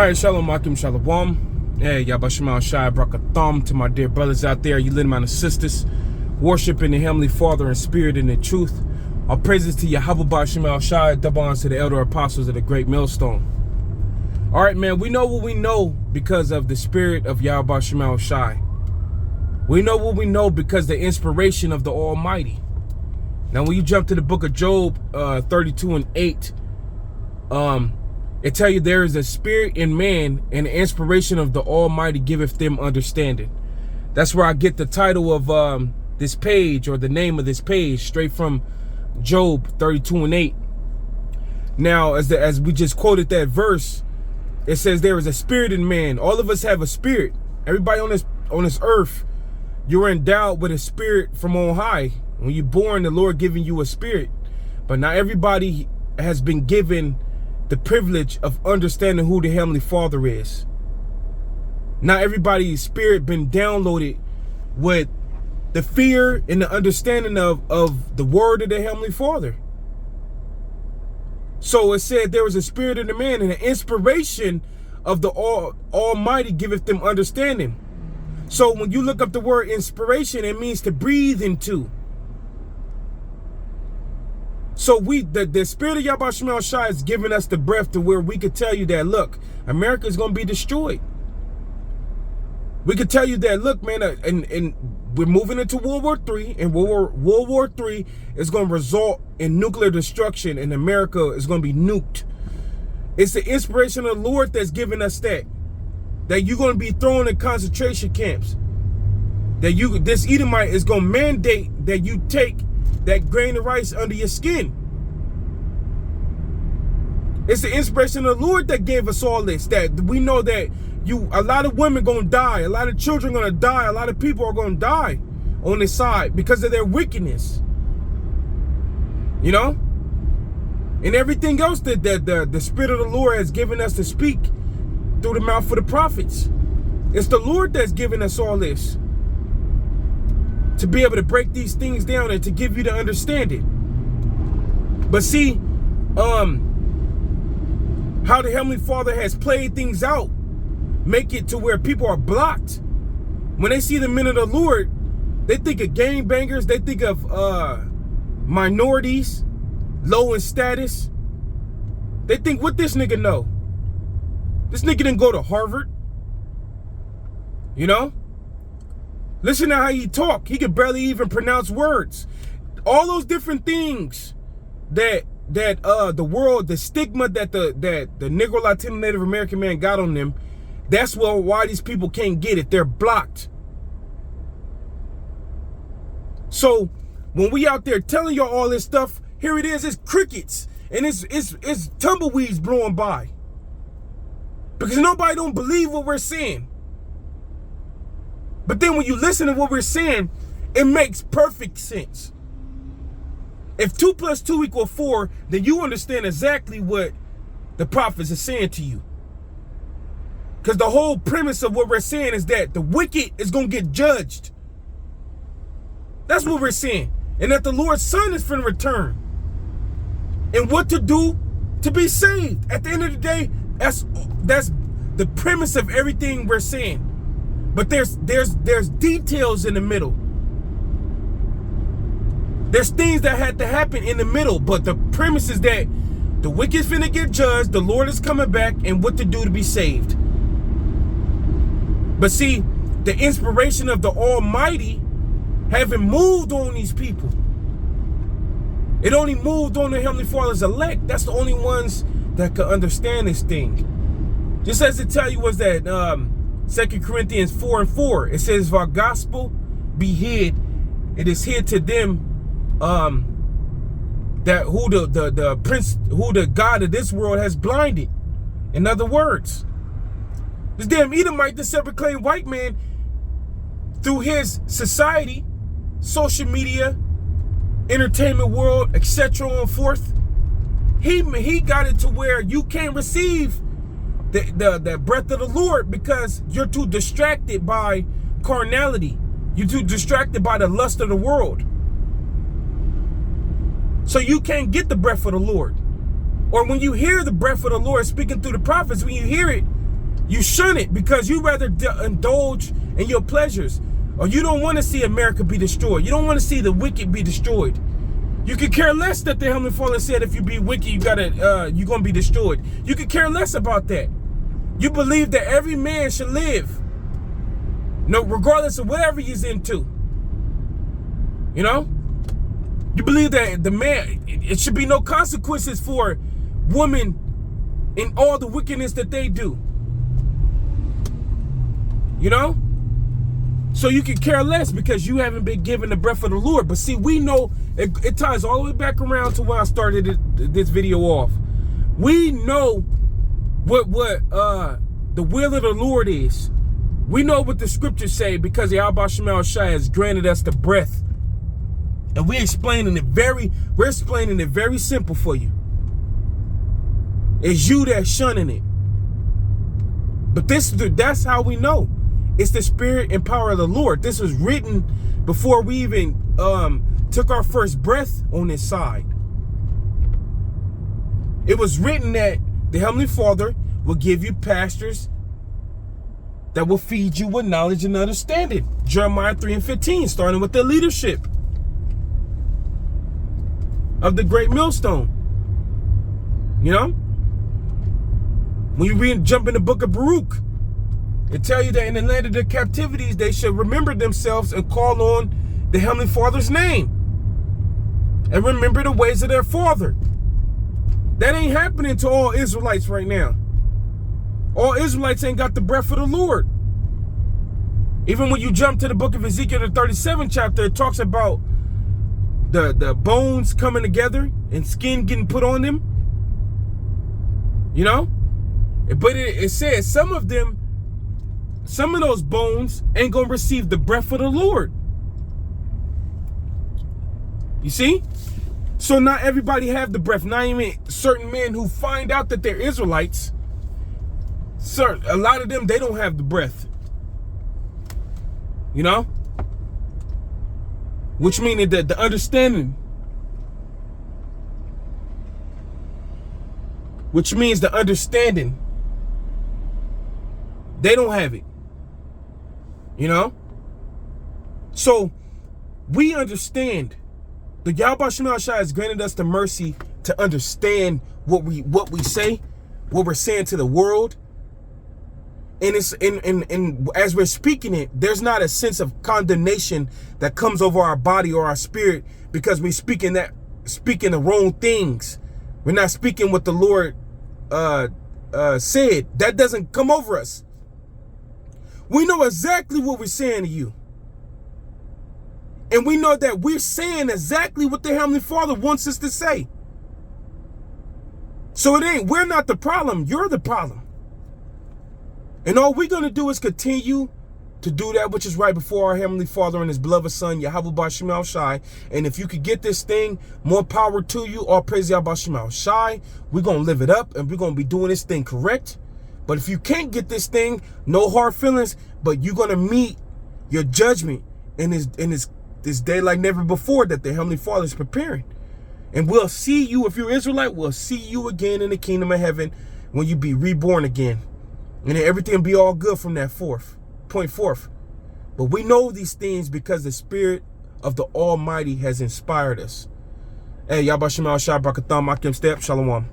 Alright, Shalom Akim Shalom. Hey, Yabashima Shai Brakatham to my dear brothers out there, you little man and sisters, worshiping the Heavenly Father in spirit and in truth. All praises to Yahweh Bashima Shai, double honors to the elder apostles of the great millstone. Alright, man, we know what we know because of the spirit of Yahweh Bashima Shai. We know what we know because the inspiration of the Almighty. Now, when you jump to the book of Job 32 and 8, it tell you there is a spirit in man, and the inspiration of the Almighty giveth them understanding. That's where I get the title of this page, or the name of this page, straight from Job 32 and 8. Now, as we just quoted that verse, it says there is a spirit in man. All of us have a spirit. Everybody on this earth, you're endowed with a spirit from on high. When you're born, the Lord giving you a spirit. But not everybody has been given the privilege of understanding who the Heavenly Father is. Not everybody's spirit been downloaded with the fear and the understanding of the word of the Heavenly Father. So it said there was a spirit in the man, and the inspiration of the Almighty giveth them understanding. So when you look up the word inspiration, it means to breathe into. So the spirit of Yahweh Shemel Shai is giving us the breath to where we could tell you that, look, America is going to be destroyed. We could tell you that, look, man, and we're moving into World War III, and World War III is going to result in nuclear destruction, and America is going to be nuked. It's the inspiration of the Lord that's giving us that you're going to be thrown in concentration camps. That this Edomite is going to mandate that you take that grain of rice under your skin. It's the inspiration of the Lord that gave us all this. That we know that a lot of women gonna die, a lot of children gonna die, a lot of people are gonna die on this side because of their wickedness. You know? And everything else that the Spirit of the Lord has given us to speak through the mouth of the prophets. It's the Lord that's giving us all this, to be able to break these things down and to give you the understanding. But see, how the Heavenly Father has played things out, make it to where people are blocked. When they see the men of the Lord, they think of gangbangers, they think of minorities, low in status. They think, what this nigga know? This nigga didn't go to Harvard. You know? Listen to how he talk. He could barely even pronounce words. All those different things that the world, the stigma that the Negro, Latino, Native American man got on them, that's why these people can't get it. They're blocked. So when we out there telling y'all all this stuff, here it is. It's crickets and it's tumbleweeds blowing by, because nobody don't believe what we're saying. But then when you listen to what we're saying, it makes perfect sense. If 2 + 2 = 4, then you understand exactly what the prophets are saying to you. Because the whole premise of what we're saying is that the wicked is going to get judged. That's what we're saying. And that the Lord's Son is going to return. And what to do to be saved. At the end of the day, that's the premise of everything we're saying. But there's details in the middle. There's things that had to happen in the middle, but the premise is that the wicked finna get judged, the Lord is coming back, and what to do to be saved. But see, the inspiration of the Almighty haven't moved on these people. It only moved on the Heavenly Father's elect. That's the only ones that could understand this thing. Just as it tell you was that 2 Corinthians 4 and 4, it says, if our gospel be hid, it is hid to them that who the God of this world has blinded. In other words, this damn Edomite, this self-proclaimed white man, through his society, social media, entertainment world, etc. and forth, he got it to where you can't receive the breath of the Lord because you're too distracted by carnality. You're too distracted by the lust of the world. So you can't get the breath of the Lord. Or when you hear the breath of the Lord speaking through the prophets, when you hear it, You shun it because you rather indulge in your pleasures. Or you don't want to see America be destroyed. You don't want to see the wicked be destroyed. You could care less that the Heavenly Father said if you be wicked, you're gonna be destroyed. You could care less about that. You believe that every man should live, no, regardless of whatever he's into. You know? You believe that the man, it should be no consequences for women in all the wickedness that they do. You know? So you can care less because you haven't been given the breath of the Lord. But see, we know, it ties all the way back around to when I started this video off. We know what the will of the Lord is. We know what the scriptures say because Yahweh Shema Shai has granted us the breath. And we're explaining it very simple for you. It's you that's shunning it. But that's how we know. It's the spirit and power of the Lord. This was written before we even took our first breath on this side. It was written that the Heavenly Father will give you pastors that will feed you with knowledge and understanding. Jeremiah 3:15, starting with the leadership of the great millstone. You know? When you jump in the book of Baruch, it tells you that in the land of their captivities, they should remember themselves and call on the Heavenly Father's name. And remember the ways of their father. That ain't happening to all Israelites right now. All Israelites ain't got the breath of the Lord. Even when you jump to the book of Ezekiel, the 37th chapter, it talks about the bones coming together and skin getting put on them. You know? But it says some of those bones ain't going to receive the breath of the Lord. You see? So not everybody have the breath. Not even certain men who find out that they're Israelites. A lot of them, they don't have the breath. You know? Which means that the understanding. Which means the understanding. They don't have it. You know? So, we understand. The Yahweh Shema Shai has granted us the mercy to understand what we say, what we're saying to the world. And it's and as we're speaking it, there's not a sense of condemnation that comes over our body or our spirit because we're speaking the wrong things. We're not speaking what the Lord said. That doesn't come over us. We know exactly what we're saying to you. And we know that we're saying exactly what the Heavenly Father wants us to say. So we're not the problem, you're the problem. And all we're going to do is continue to do that which is right before our Heavenly Father and His beloved Son, Yahweh Shema Shai. And if you could get this thing, more power to you. All praise Yahweh Shema Shai. We're going to live it up and we're going to be doing this thing correct. But if you can't get this thing, no hard feelings, but you're going to meet your judgment in this day like never before that the Heavenly Father is preparing. And we'll see you, if you're Israelite, we'll see you again in the kingdom of heaven when you be reborn again. And then everything will be all good from that point forth. But we know these things because the Spirit of the Almighty has inspired us. Hey, Yahweh Shema Shai Brakatham Akim Step. Shalom.